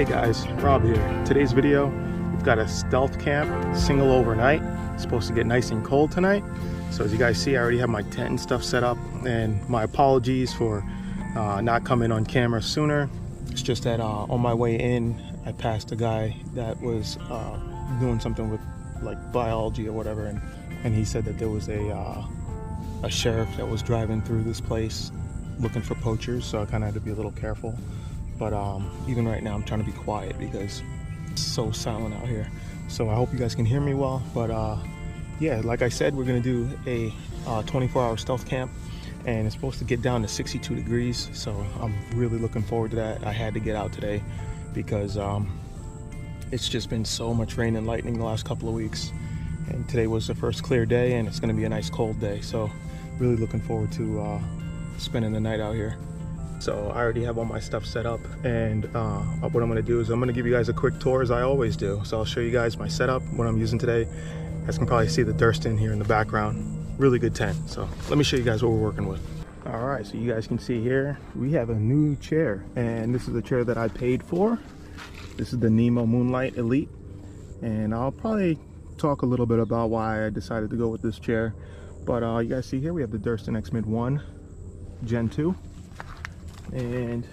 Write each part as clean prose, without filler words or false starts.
Hey guys, Rob here. Today's video, we've got a stealth camp, single overnight. It's supposed to get nice and cold tonight. So as you guys see, I already have my tent and stuff set up, and my apologies for not coming on camera sooner. It's just that on my way in, I passed a guy that was doing something with like biology or whatever, and he said that there was a sheriff that was driving through this place looking for poachers, so I kind of had to be a little careful. But even right now I'm trying to be quiet because it's so silent out here. So I hope you guys can hear me well. But yeah, like I said, we're gonna do a 24-hour stealth camp, and it's supposed to get down to 62 degrees. So I'm really looking forward to that. I had to get out today because it's just been so much rain and lightning the last couple of weeks, and today was the first clear day, and it's gonna be a nice cold day. So really looking forward to spending the night out here. So I already have all my stuff set up, and what I'm going to do is I'm going to give you guys a quick tour as I always do. So I'll show you guys my setup, what I'm using today. You guys can probably see the Durston here in the background. Really good tent. So let me show you guys what we're working with. All right, so you guys can see here, we have a new chair, and this is the chair that I paid for. This is the Nemo Moonlight Elite, and I'll probably talk a little bit about why I decided to go with this chair. But you guys see here, we have the Durston X Mid 1 Gen 2. And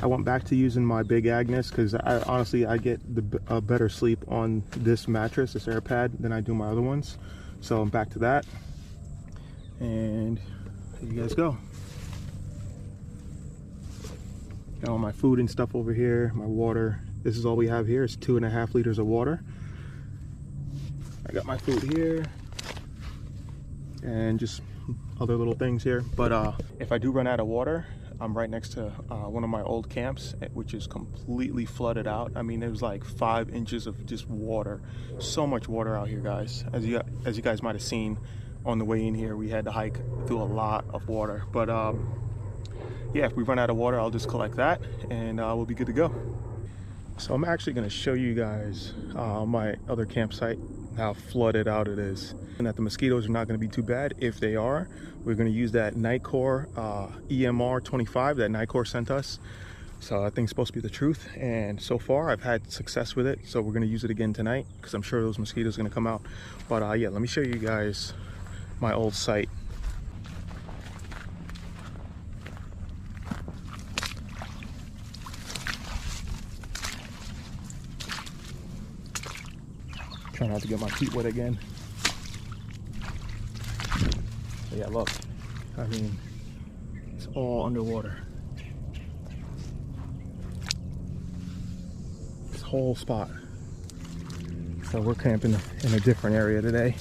I went back to using my Big Agnes because honestly I get a better sleep on this mattress, this air pad, than I do my other ones. So I'm back to that, and here you guys go. Got all my food and stuff over here, my water. This is all we have here. It's 2.5 liters of water. I got my food here and just other little things here. But if I do run out of water, I'm right next to one of my old camps, which is completely flooded out. I mean, it was like 5 inches of just water. So much water out here, guys. As you guys might have seen on the way in here, we had to hike through a lot of water. But yeah, if we run out of water, I'll just collect that, and we'll be good to go. So I'm actually going to show you guys my other campsite, how flooded out it is, and that the mosquitoes are not going to be too bad. If they are, we're going to use that Nitecore EMR 25 that Nitecore sent us. So I think it's supposed to be the truth, and so far I've had success with it. So we're going to use it again tonight because I'm sure those mosquitoes are going to come out. But yeah, let me show you guys my old site. Try not to get my feet wet again. But yeah, look, I mean, it's all underwater. This whole spot. So we're camping in a different area today.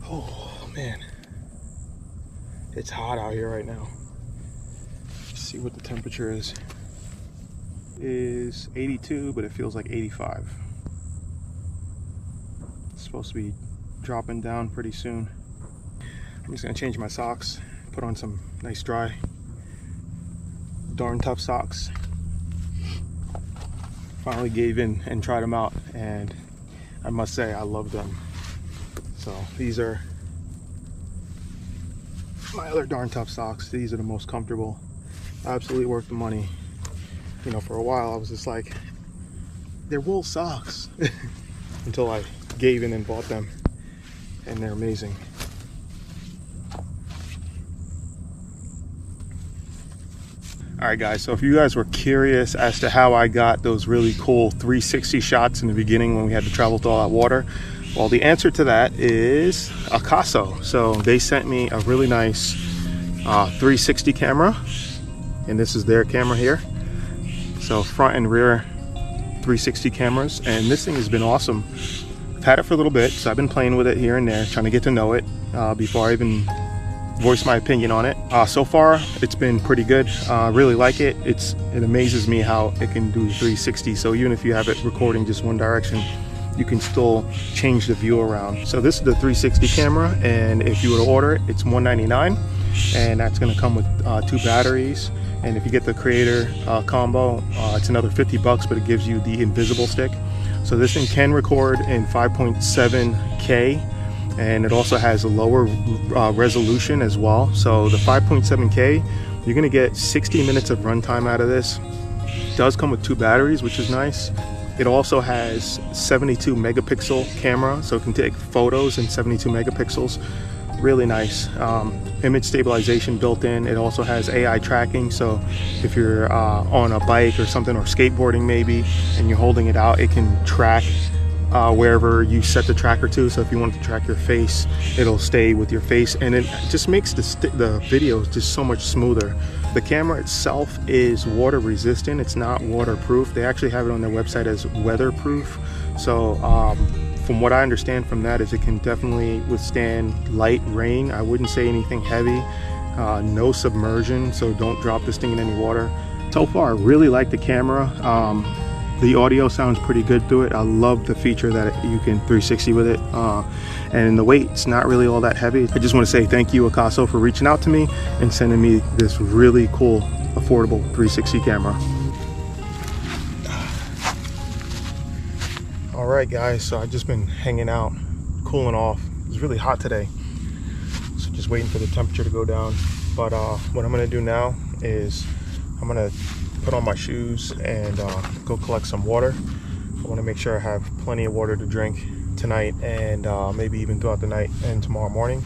Oh man, it's hot out here right now. See what the temperature is 82, but it feels like 85. It's supposed to be dropping down pretty soon. I'm just gonna change my socks, put on some nice dry darn tough socks. Finally gave in and tried them out, and I must say I love them. So these are my other darn tough socks. These are the most comfortable. Absolutely worth the money. You know, for a while I was just like, they're wool socks until I gave in and bought them, and they're amazing. Alright guys, so if you guys were curious as to how I got those really cool 360 shots in the beginning when we had to travel through all that water, well, the answer to that is AKASO. So they sent me a really nice 360 camera, and this is their camera here. So front and rear 360 cameras, and this thing has been awesome. I've had it for a little bit, so I've been playing with it here and there, trying to get to know it before I even voice my opinion on it. So far it's been pretty good. I really like it. It amazes me how it can do 360. So even if you have it recording just one direction, you can still change the view around. So this is the 360 camera, and if you were to order it, it's $199, and that's going to come with 2 batteries. And if you get the creator combo, it's another 50 bucks, but it gives you the invisible stick. So this thing can record in 5.7K and it also has a lower resolution as well. So the 5.7K, you're gonna get 60 minutes of runtime out of this. It does come with 2 batteries, which is nice. It also has 72 megapixel camera, so it can take photos in 72 megapixels. Really nice. Image stabilization built in. It also has AI tracking, so if you're on a bike or something, or skateboarding maybe, and you're holding it out, it can track wherever you set the tracker to. So if you want to track your face, it'll stay with your face, and it just makes the video just so much smoother. The camera itself is water resistant. It's not waterproof. They actually have it on their website as weatherproof. So from what I understand from that is it can definitely withstand light rain. I wouldn't say anything heavy. No submersion, so don't drop this thing in any water. So far, I really like the camera. The audio sounds pretty good through it. I love the feature that you can 360 with it. And the weight, it's not really all that heavy. I just want to say thank you, AKASO, for reaching out to me and sending me this really cool, affordable 360 camera. All right, guys, so I've just been hanging out, cooling off. It's really hot today, so just waiting for the temperature to go down. But what I'm gonna do now is I'm gonna put on my shoes and go collect some water. I want to make sure I have plenty of water to drink tonight, and maybe even throughout the night and tomorrow morning.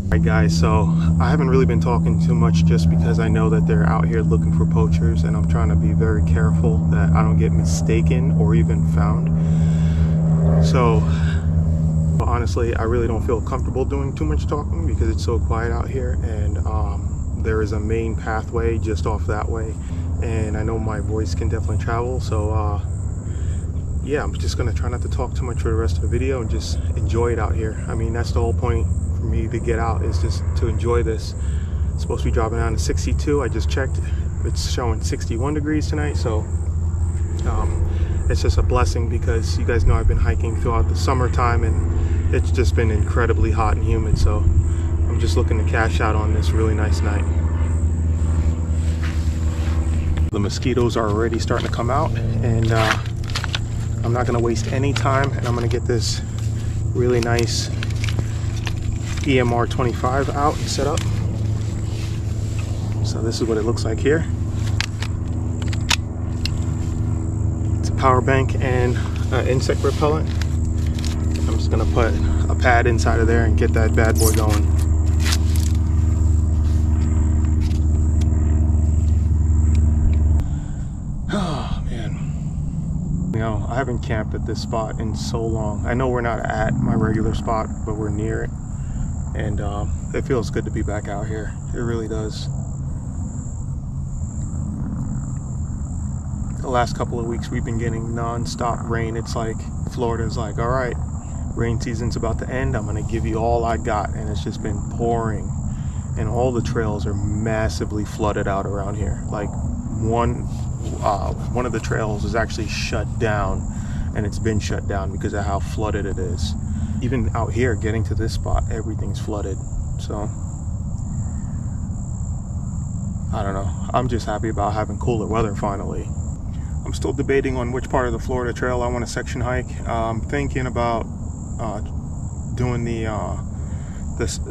Alright guys, so I haven't really been talking too much just because I know that they're out here looking for poachers, and I'm trying to be very careful that I don't get mistaken or even found. So honestly, I really don't feel comfortable doing too much talking because it's so quiet out here, and there is a main pathway just off that way, and I know my voice can definitely travel. So yeah, I'm just gonna try not to talk too much for the rest of the video and just enjoy it out here. I mean, that's the whole point for me to get out, is just to enjoy this. It's supposed to be dropping down to 62. I just checked, it's showing 61 degrees tonight, so it's just a blessing because you guys know I've been hiking throughout the summertime and it's just been incredibly hot and humid, so I'm just looking to cash out on this really nice night. The mosquitoes are already starting to come out, and I'm not going to waste any time, and I'm going to get this really nice EMR 25 out and set up. So this is what it looks like here. It's a power bank and insect repellent. I'm just going to put a pad inside of there and get that bad boy going. You know, I haven't camped at this spot in so long. I know we're not at my regular spot, but we're near it. And it feels good to be back out here. It really does. The last couple of weeks we've been getting non-stop rain. It's like Florida's like, all right, rain season's about to end. I'm gonna give you all I got. And it's just been pouring. And all the trails are massively flooded out around here. Like one of the trails is actually shut down, and it's been shut down because of how flooded it is. Even out here, getting to this spot, everything's flooded. So I don't know, I'm just happy about having cooler weather finally. I'm still debating on which part of the Florida Trail I want to section hike. I'm thinking about doing the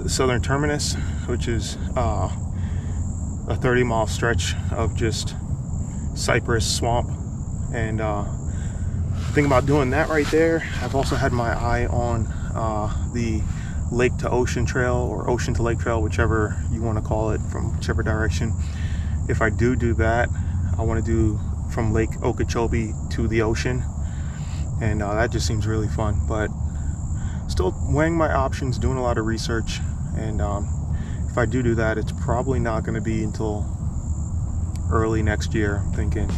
southern terminus, which is a 30-mile stretch of just cypress swamp, and thinking about doing that right there. I've also had my eye on the lake to ocean trail, or ocean to lake trail, whichever you want to call it, from whichever direction. If I do that, I want to do from Lake Okeechobee to the ocean, and that just seems really fun. But still weighing my options, doing a lot of research, and if I do that, it's probably not going to be until early next year, I'm thinking.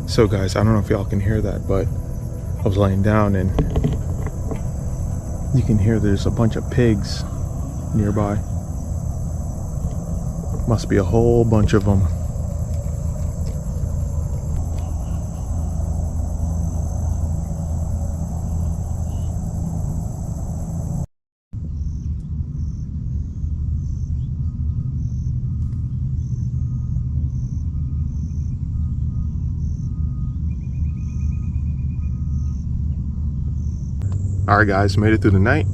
So guys, I don't know if y'all can hear that, but I was laying down and you can hear there's a bunch of pigs nearby. Must be a whole bunch of them. Alright guys, made it through the night.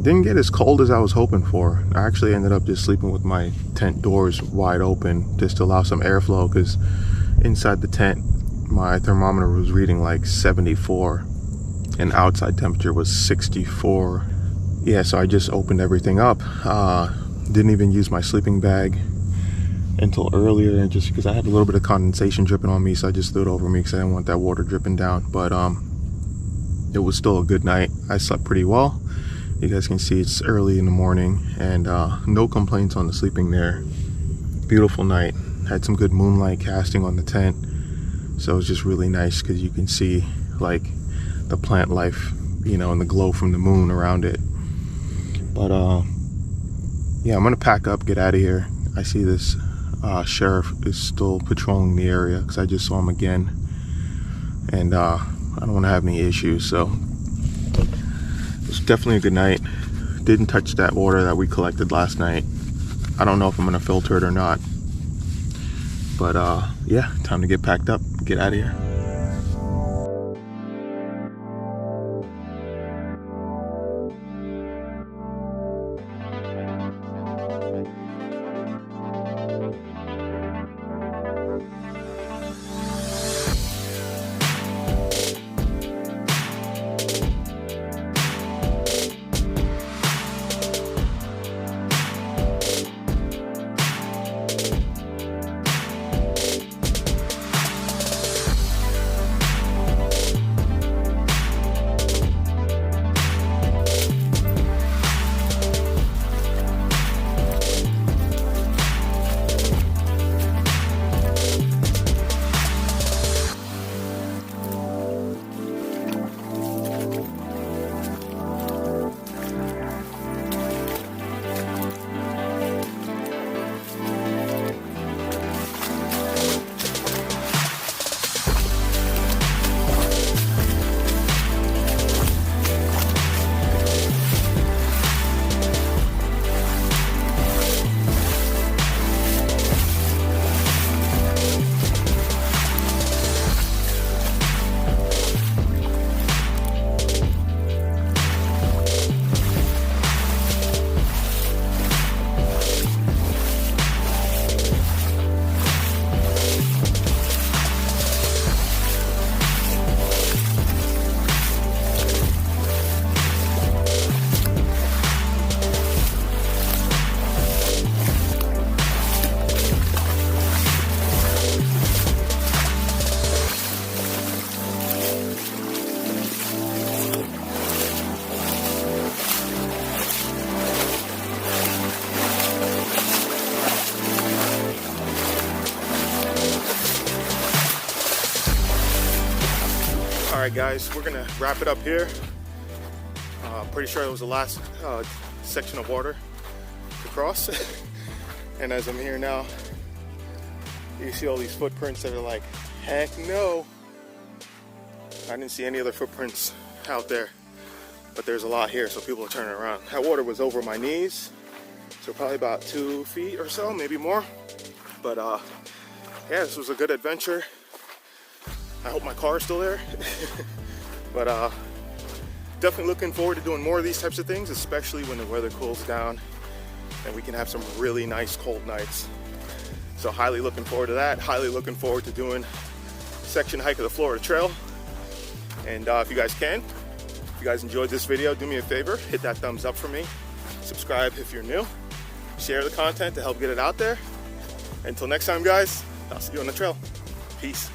Didn't get as cold as I was hoping for. I actually ended up just sleeping with my tent doors wide open just to allow some airflow, because inside the tent my thermometer was reading like 74 and outside temperature was 64. Yeah, so I just opened everything up. Didn't even use my sleeping bag until earlier, and just because I had a little bit of condensation dripping on me, so I just threw it over me because I didn't want that water dripping down. But it was still a good night. I slept pretty well. You guys can see it's early in the morning, and no complaints on the sleeping there. Beautiful night. Had some good moonlight casting on the tent, so it was just really nice because you can see like the plant life, you know, and the glow from the moon around it. But yeah, I'm gonna pack up, get out of here. I see this sheriff is still patrolling the area because I just saw him again, and I don't want to have any issues. So it was definitely a good night. Didn't touch that water that we collected last night. I don't know if I'm gonna filter it or not, but yeah, time to get packed up, get out of here. Alright guys, we're gonna wrap it up here. I'm pretty sure it was the last section of water to cross. And as I'm here now, you see all these footprints that are like, heck no. I didn't see any other footprints out there, but there's a lot here, so people are turning around. That water was over my knees, so probably about 2 feet or so, maybe more. But yeah, this was a good adventure. I hope my car is still there. But definitely looking forward to doing more of these types of things, especially when the weather cools down and we can have some really nice cold nights. So highly looking forward to that. Highly looking forward to doing section hike of the Florida Trail. And if you guys can, if you guys enjoyed this video, do me a favor, hit that thumbs up for me. Subscribe if you're new. Share the content to help get it out there. Until next time guys, I'll see you on the trail. Peace.